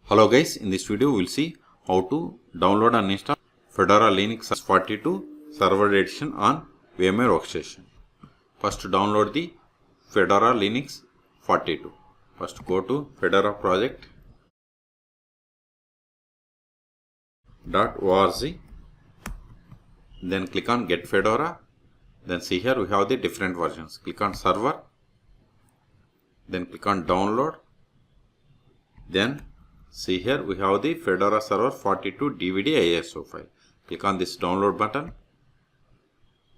Hello guys, in this video we will see how to download and install Fedora Linux 42 Server Edition on VMware Workstation. First download the Fedora Linux 42. First go to Fedora project.org, then click on Get Fedora. Then see here we have the different versions. Click on Server, then click on Download. Then see here we have the Fedora Server 42 DVD ISO file. Click on this download button.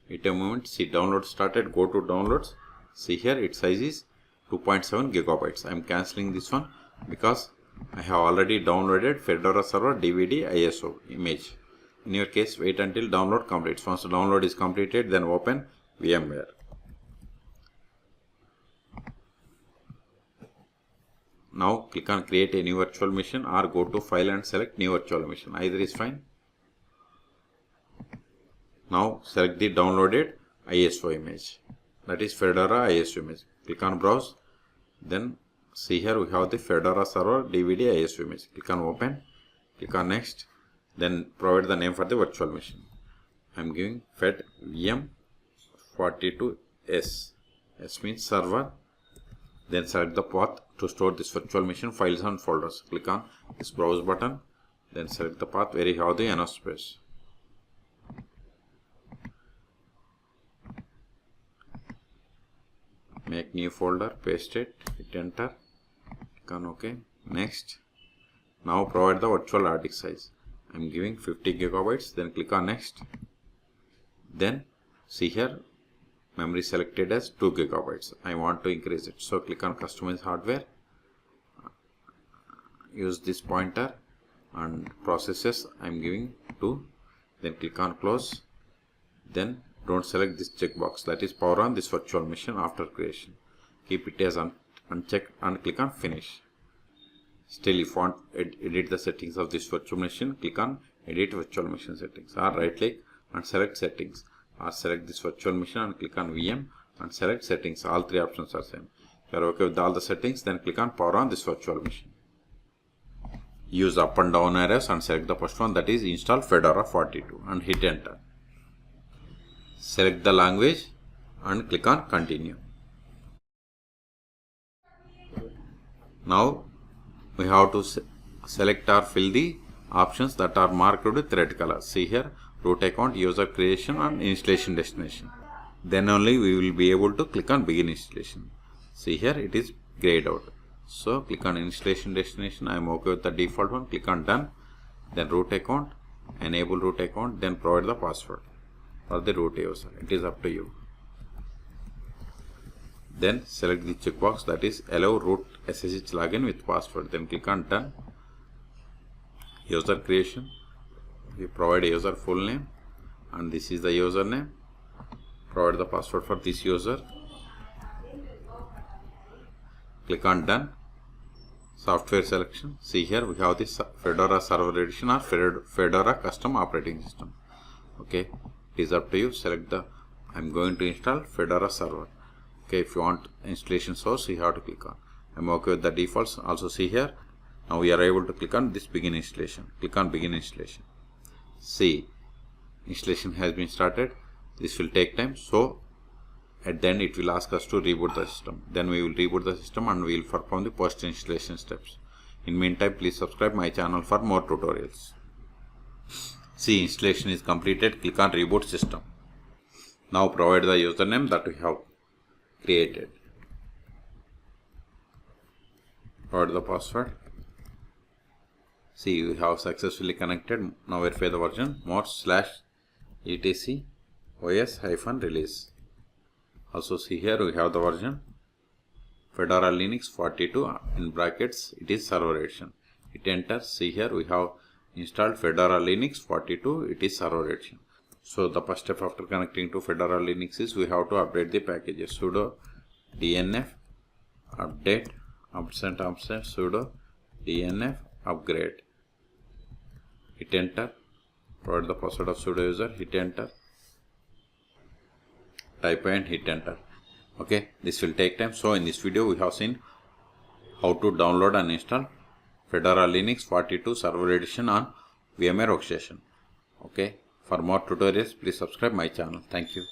Wait a moment. See, download started. Go to downloads. See here its size is 2.7 gigabytes. I am cancelling this one because I have already downloaded Fedora Server DVD ISO image. In your case, wait until download completes. Once the download is completed, then open VMware. Now click on create a new virtual machine or go to file and select new virtual machine. Either is fine. Now select the downloaded ISO image. That is Fedora ISO image. Click on browse. Then see here we have the Fedora Server DVD ISO image. Click on open. Click on next. Then provide the name for the virtual machine. I am giving Fed VM42S. S means server. Then select the path to store this virtual machine files and folders. Click on this browse button. Then select the path where you have the enough space. Make new folder, paste it, hit enter. Click on OK. Next. Now provide the virtual hard disk size. I am giving 50 gigabytes. Then click on next. Then see here memory selected as 2 gigabytes. I want to increase it. So click on customize hardware. Use this pointer and processes. I am giving 2. Then click on close. Then don't select this checkbox, that is power on this virtual machine after creation. Keep it as unchecked and click on finish. Still, if you want edit the settings of this virtual machine, click on edit virtual machine settings or right click and select settings, or select this virtual machine and click on VM and select settings. All three options are same. If you are okay with all the settings, then click on power on this virtual machine. Use up and down arrows and select the first one, that is install Fedora 42 and hit enter. Select the language and click on continue. Now we have to select or fill the options that are marked with red color. See here root account, user creation and installation destination. Then only we will be able to click on begin installation. See here it is grayed out. So click on installation destination. I am okay with the default one. Click on done. Then root account, enable root account, then provide the password for the root user. It is up to you. Then select the checkbox, that is allow root SSH login with password. Then click on done. User creation. You provide a user full name and this is the username. Provide the password for this user. Click on done. Software selection. See here we have this Fedora Server Edition or Fedora Custom Operating System. Okay, it is up to you. Select the I am going to install Fedora Server. Okay, if you want installation source, you have to click on. I am okay with the defaults. Also see here. Now we are able to click on this begin installation. Click on begin installation. See, installation has been started. This will take time. So at the end it will ask us to reboot the system. Then we will reboot the system and we will perform the post installation steps. In meantime, please subscribe my channel for more tutorials. See, installation is completed. Click on reboot system. Now provide the username that we have created. Provide the password. See, we have successfully connected. Now verify the version mod/etc os-release. Also see here we have the version Fedora Linux 42 in brackets. It is server edition. Hit enter. See here we have installed Fedora Linux 42. It is server edition. So the first step after connecting to Fedora Linux is we have to update the packages. Sudo dnf update -- sudo dnf upgrade. Hit enter. Provide the password of sudo user. Hit enter. Type and hit enter. Okay, this will take time. So in this video we have seen how to download and install Fedora Linux 42 Server Edition on VMware Workstation. Okay. For more tutorials, please subscribe my channel. Thank you.